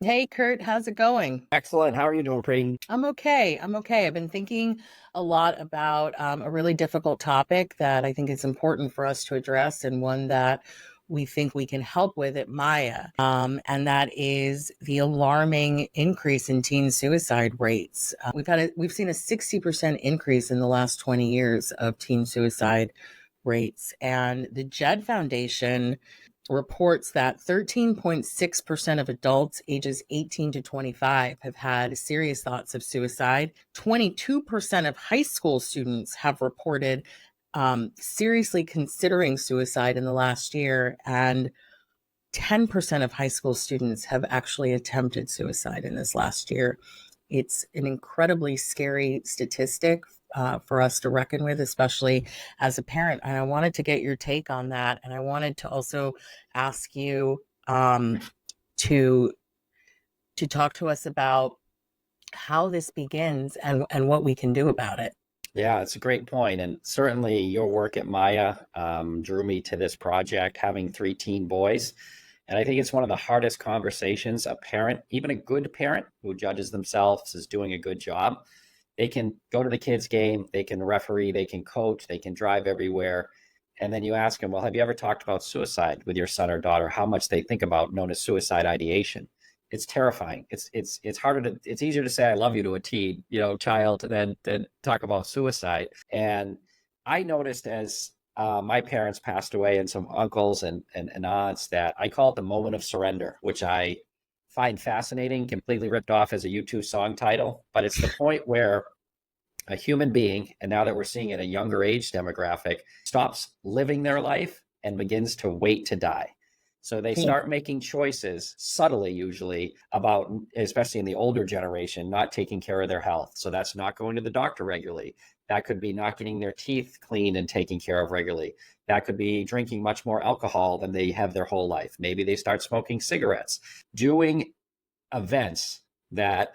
Hey Kurt, how's it going? Excellent. How are you doing, Preen? I'm okay. I'm okay. I've been thinking a lot about a really difficult topic that I think is important for us to address, and one that we think we can help with at Maya. And that is the alarming increase in teen suicide rates. We've seen a 60% increase in the last 20 years of teen suicide rates, and the Jed Foundation reports that 13.6% of adults ages 18 to 25 have had serious thoughts of suicide. 22% of high school students have reported seriously considering suicide in the last year, and 10% of high school students have actually attempted suicide in this last year. It's an incredibly scary statistic for us to reckon with, especially as a parent. And I wanted to get your take on that. And I wanted to also ask you to talk to us about how this begins and what we can do about it. Yeah, it's a great point. And certainly your work at Maya drew me to this project, having three teen boys. And I think it's one of the hardest conversations a parent, even a good parent who judges themselves as doing a good job, they can go to the kids' game, they can referee, they can coach, they can drive everywhere. And then you ask them, well, have you ever talked about suicide with your son or daughter? How much they think about known as suicide ideation. It's terrifying. It's harder to it's easier to say I love you to a teen, child than talk about suicide. And I noticed as my parents passed away and some uncles and aunts that I call it the moment of surrender, which I find fascinating, completely ripped off as a U2 song title. But it's the point where a human being, and now that we're seeing it a younger age demographic, stops living their life and begins to wait to die. So they Yeah. start making choices subtly, usually, about, especially in the older generation, not taking care of their health. So that's not going to the doctor regularly. That could be not getting their teeth cleaned and taken care of regularly. That could be drinking much more alcohol than they have their whole life. Maybe they start smoking cigarettes, doing events that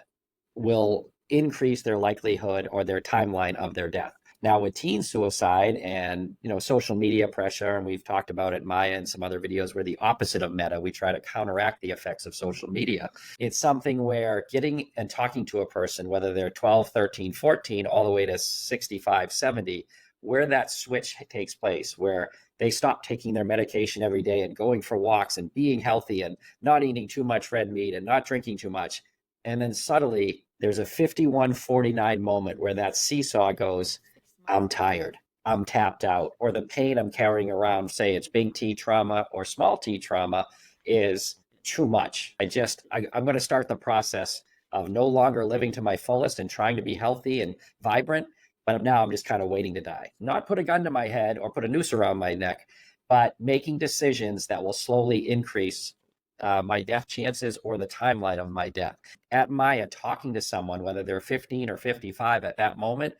will increase their likelihood or their timeline of their death. Now with teen suicide and social media pressure, and we've talked about it Maya and some other videos, where the opposite of meta, we try to counteract the effects of social media. It's something where getting and talking to a person, whether they're 12, 13, 14, all the way to 65, 70, where that switch takes place, where they stop taking their medication every day and going for walks and being healthy and not eating too much red meat and not drinking too much. And then subtly, there's a 51-49 moment where that seesaw goes, I'm tired, I'm tapped out, or the pain I'm carrying around, say it's big T trauma or small T trauma, is too much. I'm going to start the process of no longer living to my fullest and trying to be healthy and vibrant. But now I'm just kind of waiting to die. Not put a gun to my head or put a noose around my neck, but making decisions that will slowly increase my death chances or the timeline of my death. At Maya, talking to someone, whether they're 15 or 55 at that moment,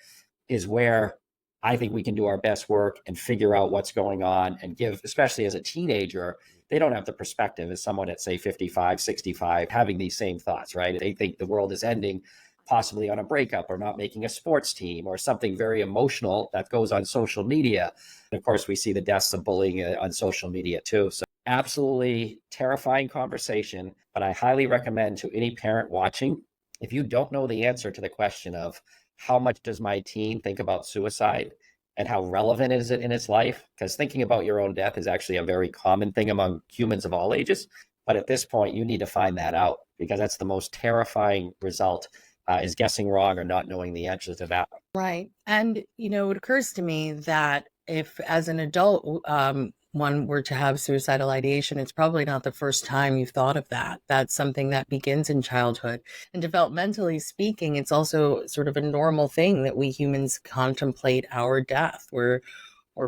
is where I think we can do our best work and figure out what's going on and give, especially as a teenager, they don't have the perspective as someone at, say, 55, 65, having these same thoughts, right? They think the world is ending, possibly on a breakup or not making a sports team or something very emotional that goes on social media. And of course, we see the deaths of bullying on social media too. So absolutely terrifying conversation, but I highly recommend to any parent watching, if you don't know the answer to the question of how much does my teen think about suicide and how relevant is it in its life, because thinking about your own death is actually a very common thing among humans of all ages. But at this point, you need to find that out, because that's the most terrifying result, is guessing wrong or not knowing the answer to that. Right. And, it occurs to me that if, as an adult, one were to have suicidal ideation, it's probably not the first time you've thought of that. That's something that begins in childhood. And developmentally speaking, it's also sort of a normal thing that we humans contemplate our death. We're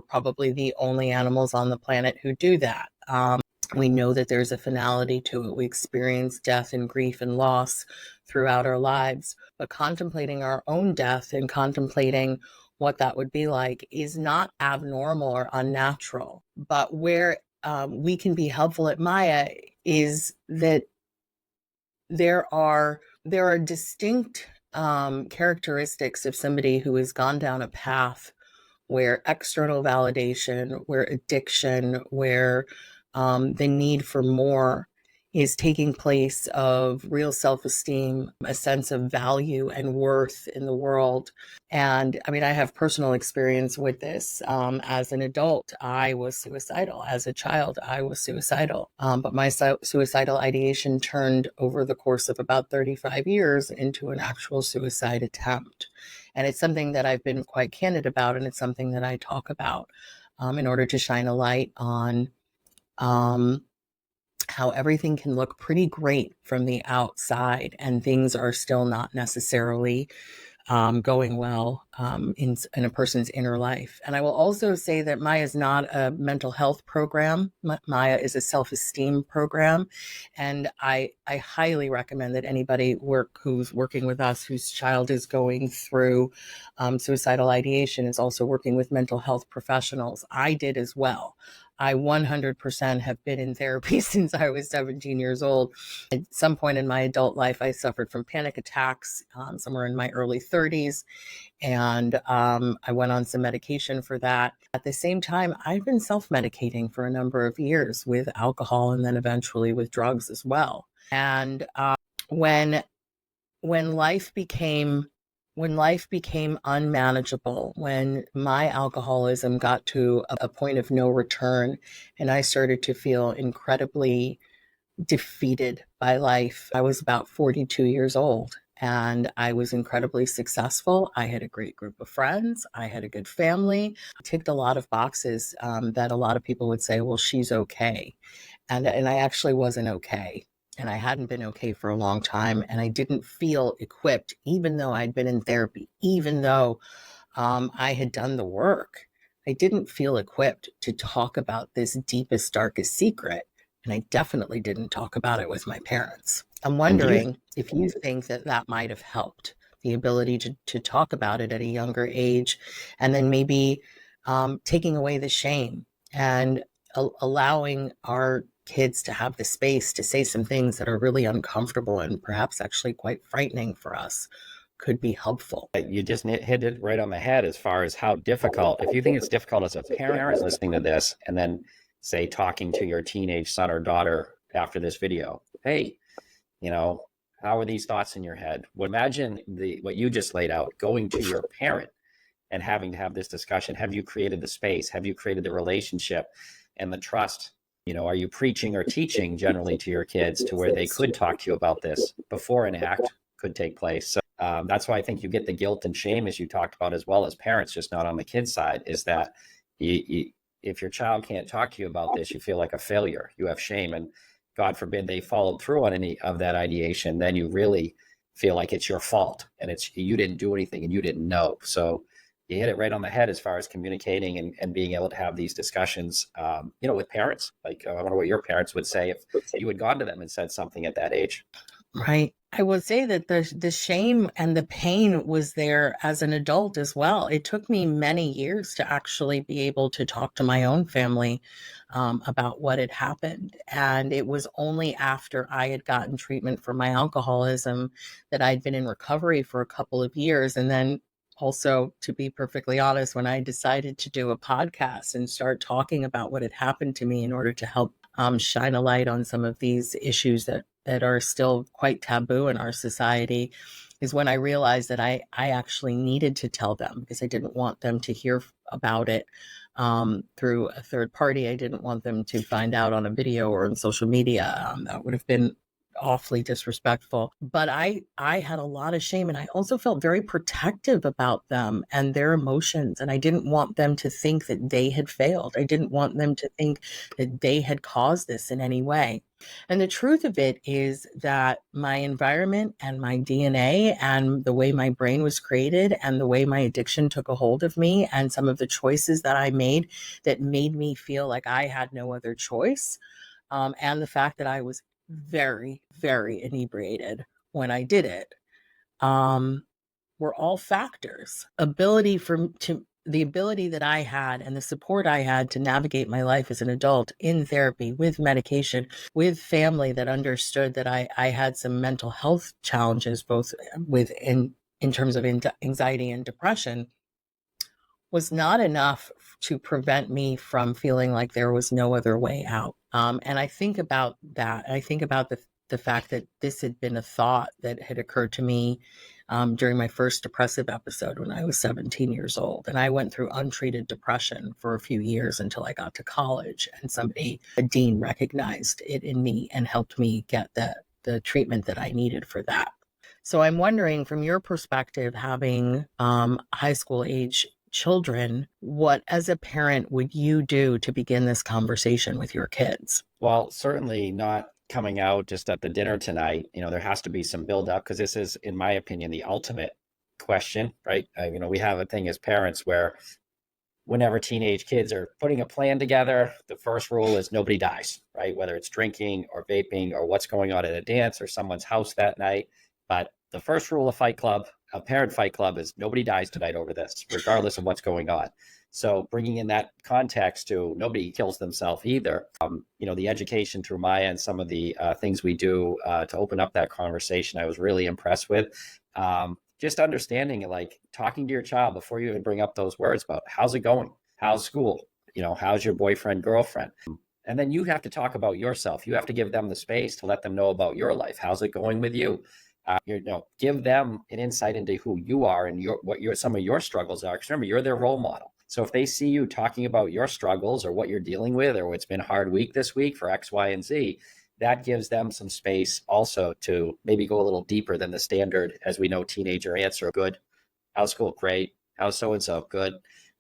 probably the only animals on the planet who do that. We know that there's a finality to it. We experience death and grief and loss throughout our lives, but contemplating our own death and contemplating what that would be like is not abnormal or unnatural. But where we can be helpful at Maya is that there are distinct characteristics of somebody who has gone down a path where external validation, where addiction, where the need for more is taking place of real self-esteem, a sense of value and worth in the world. And I mean, I have personal experience with this. As an adult, I was suicidal. As a child, I was suicidal. But my suicidal ideation turned over the course of about 35 years into an actual suicide attempt. And it's something that I've been quite candid about, and it's something that I talk about in order to shine a light on um, how everything can look pretty great from the outside and things are still not necessarily going well in a person's inner life. And I will also say that Maya is not a mental health program. Maya is a self-esteem program. And I highly recommend that anybody who's working with us, whose child is going through suicidal ideation, is also working with mental health professionals. I did as well. I 100% have been in therapy since I was 17 years old. At some point in my adult life, I suffered from panic attacks somewhere in my early 30s, and I went on some medication for that. At the same time, I've been self-medicating for a number of years with alcohol and then eventually with drugs as well. And when when life became unmanageable, when my alcoholism got to a point of no return, and I started to feel incredibly defeated by life. I was about 42 years old and I was incredibly successful. I had a great group of friends. I had a good family. I ticked a lot of boxes that a lot of people would say, well, she's okay. And I actually wasn't okay. And I hadn't been okay for a long time. And I didn't feel equipped, even though I'd been in therapy, even though I had done the work. I didn't feel equipped to talk about this deepest, darkest secret. And I definitely didn't talk about it with my parents. I'm And do you wondering if you think that that might have helped, the ability to talk about it at a younger age, and then maybe taking away the shame and allowing our kids to have the space to say some things that are really uncomfortable and perhaps actually quite frightening for us could be helpful. you just hit it right on the head as far as how difficult, if you think it's difficult as a parent listening to this and then say talking to your teenage son or daughter after this video, hey, you know, how are these thoughts in your head? Well, imagine what you just laid out, going to your parent and having to have this discussion. Have you created the space? Have you created the relationship and the trust? You know, are you preaching or teaching generally to your kids to where they could talk to you about this before an act could take place? So that's why I think you get the guilt and shame, as you talked about, as well as parents, just not on the kid's side, is that if your child can't talk to you about this, you feel like a failure. You have shame, and God forbid they followed through on any of that ideation, then you really feel like it's your fault and it's you didn't do anything and you didn't know. So you hit it right on the head as far as communicating and being able to have these discussions, with parents. Like, I wonder what your parents would say if you had gone to them and said something at that age. Right. I would say that the shame and the pain was there as an adult as well. It took me many years to actually be able to talk to my own family about what had happened. And it was only after I had gotten treatment for my alcoholism that I'd been in recovery for a couple of years. And then also, to be perfectly honest, when I decided to do a podcast and start talking about what had happened to me in order to help shine a light on some of these issues that are still quite taboo in our society, is when I realized that I actually needed to tell them, because I didn't want them to hear about it through a third party. I didn't want them to find out on a video or on social media. That would have been awfully disrespectful. But I had a lot of shame, and I also felt very protective about them and their emotions. And I didn't want them to think that they had failed. I didn't want them to think that they had caused this in any way. And the truth of it is that my environment and my DNA and the way my brain was created and the way my addiction took a hold of me and some of the choices that I made that made me feel like I had no other choice, and the fact that I was very, very inebriated when I did it, were all factors. The ability that I had and the support I had to navigate my life as an adult in therapy, with medication, with family that understood that I had some mental health challenges, both in terms of anxiety and depression, was not enough to prevent me from feeling like there was no other way out. And I think about that. I think about the fact that this had been a thought that had occurred to me during my first depressive episode when I was 17 years old. And I went through untreated depression for a few years until I got to college. And somebody, a dean, recognized it in me and helped me get the treatment that I needed for that. So I'm wondering, from your perspective, having high school age children, what as a parent would you do to begin this conversation with your kids? Well, certainly not coming out just at the dinner tonight. There has to be some build up because this is, in my opinion, the ultimate question, right? We have a thing as parents where whenever teenage kids are putting a plan together, the first rule is nobody dies, right? Whether it's drinking or vaping or what's going on at a dance or someone's house that night. But the first rule of Fight Club, a parent Fight Club, is nobody dies tonight over this, regardless of what's going on. So bringing in that context to nobody kills themselves either. The education through Maya and some of the things we do to open up that conversation, I was really impressed with. Just understanding, like talking to your child before you even bring up those words about how's it going? How's school? How's your boyfriend, girlfriend? And then you have to talk about yourself. You have to give them the space to let them know about your life. How's it going with you? Give them an insight into who you are and some of your struggles are. Because remember, you're their role model. So if they see you talking about your struggles or what you're dealing with, or it's been a hard week this week for X, Y, and Z, that gives them some space also to maybe go a little deeper than the standard, as we know, teenager answer. Good. How's school? Great. How's so-and-so? Good.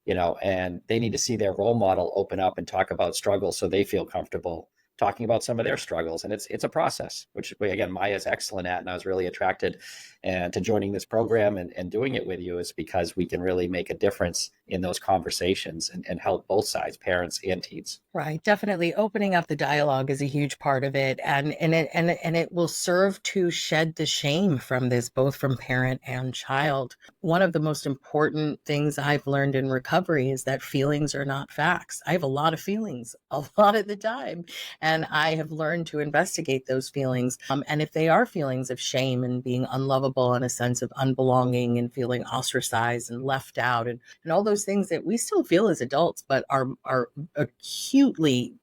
And they need to see their role model open up and talk about struggles so they feel comfortable talking about some of their struggles. And it's a process, which again, Maya's excellent at. And I was really attracted to joining this program and doing it with you, is because we can really make a difference in those conversations and help both sides, parents and teens. Right. Definitely opening up the dialogue is a huge part of it. And it will serve to shed the shame from this, both from parent and child. One of the most important things I've learned in recovery is that feelings are not facts. I have a lot of feelings a lot of the time, and I have learned to investigate those feelings. And if they are feelings of shame and being unlovable and a sense of unbelonging and feeling ostracized and left out and all those things that we still feel as adults, but are acutely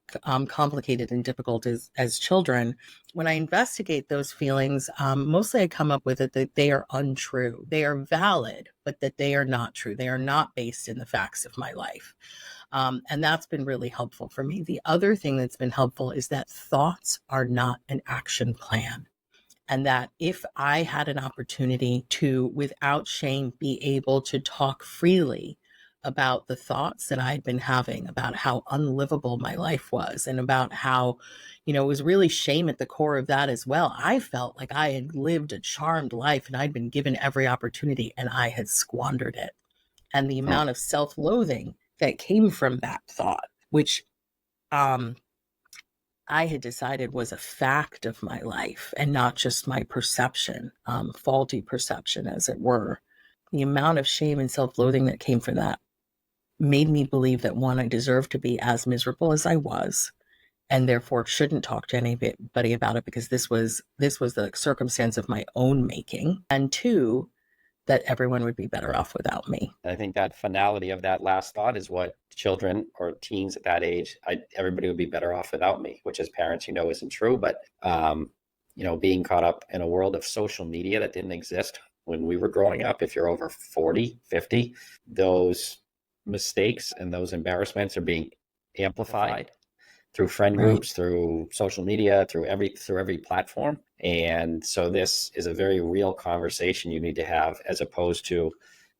complicated and difficult as children. When I investigate those feelings, mostly I come up with it that they are untrue. They are valid, but that they are not true. They are not based in the facts of my life. And that's been really helpful for me. The other thing that's been helpful is that thoughts are not an action plan. And that if I had an opportunity to, without shame, be able to talk freely about the thoughts that I'd been having, about how unlivable my life was, and about how, it was really shame at the core of that as well. I felt like I had lived a charmed life and I'd been given every opportunity and I had squandered it. And the amount of self-loathing that came from that thought, which I had decided was a fact of my life and not just my perception, faulty perception, as it were. The amount of shame and self-loathing that came from that made me believe that, one, I deserved to be as miserable as I was, and therefore shouldn't talk to anybody about it because this was the circumstance of my own making. And two, that everyone would be better off without me. I think that finality of that last thought is what children or teens at that age, everybody would be better off without me, which as parents, isn't true. But, being caught up in a world of social media that didn't exist when we were growing up, if you're over 40, 50, those mistakes and those embarrassments are being amplified through friend groups, through social media, through every platform. And so this is a very real conversation you need to have, as opposed to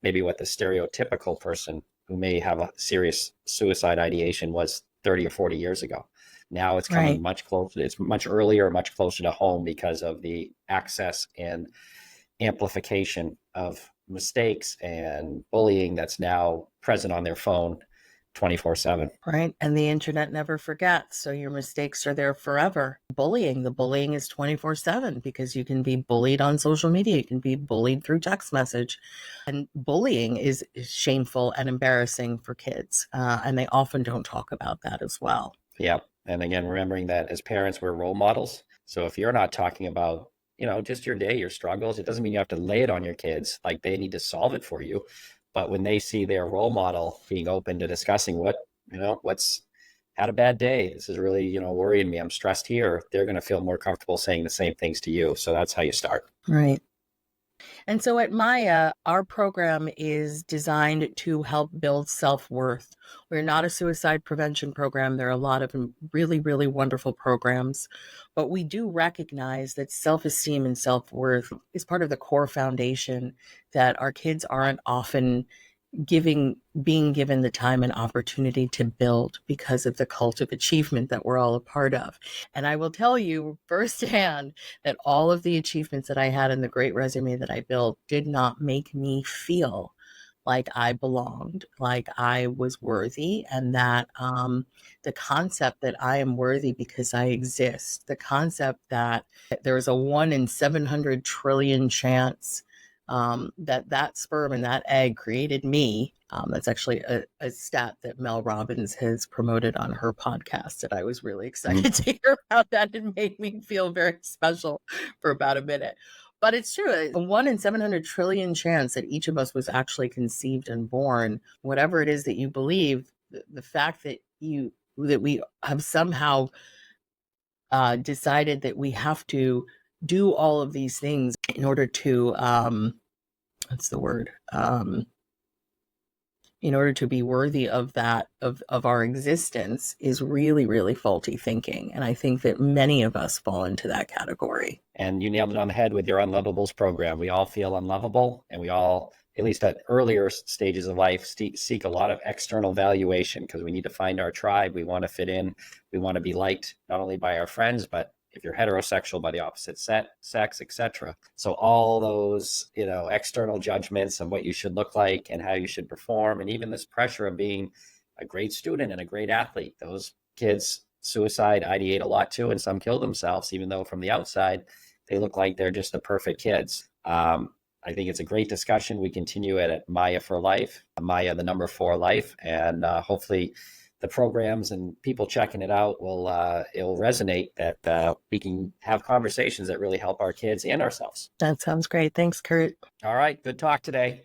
maybe what the stereotypical person who may have a serious suicide ideation was 30 or 40 years ago. Now it's coming much closer. It's much earlier, much closer to home because of the access and amplification of mistakes and bullying that's now present on their phone 24/7. Right. And the internet never forgets. So your mistakes are there forever. The bullying is 24/7 because you can be bullied on social media. You can be bullied through text message. And bullying is shameful and embarrassing for kids. And they often don't talk about that as well. Yeah. And again, remembering that as parents, we're role models. So if you're not talking about, just your day, your struggles, it doesn't mean you have to lay it on your kids. Like, they need to solve it for you. But when they see their role model being open to discussing what's had a bad day. This is really, worrying me. I'm stressed here. They're going to feel more comfortable saying the same things to you. So that's how you start. Right. And so at Maya, our program is designed to help build self worth. We're not a suicide prevention program. There are a lot of really, really wonderful programs, but we do recognize that self esteem and self worth is part of the core foundation that our kids aren't often being given the time and opportunity to build because of the cult of achievement that we're all a part of. And I will tell you firsthand that all of the achievements that I had in the great resume that I built did not make me feel like I belonged, like I was worthy, and that the concept that I am worthy because I exist, the concept that there's a 1 in 700 trillion chance that sperm and that egg created me. That's actually a stat that Mel Robbins has promoted on her podcast, and I was really excited to hear about that. It made me feel very special for about a minute. But it's true, a 1 in 700 trillion chance that each of us was actually conceived and born. Whatever it is that you believe, the fact that we have somehow decided that we have to do all of these things in order to what's the word in order to be worthy of that of our existence is really, really faulty thinking. And I think that many of us fall into that category. And you nailed it on the head with your Unlovables program. We all feel unlovable, and we all, at least at earlier stages of life, seek a lot of external validation because we need to find our tribe. We want to fit in. We want to be liked not only by our friends, but if you're heterosexual, by the opposite sex, etc. So all those, external judgments of what you should look like and how you should perform, and even this pressure of being a great student and a great athlete, those kids suicide ideate a lot too, and some kill themselves, even though from the outside they look like they're just the perfect kids. I think it's a great discussion. We continue it at Maya for Life, Maya the number 4 life, and hopefully the programs and people checking it out it'll resonate, that we can have conversations that really help our kids and ourselves. That sounds great. Thanks, Kurt. All right. Good talk today.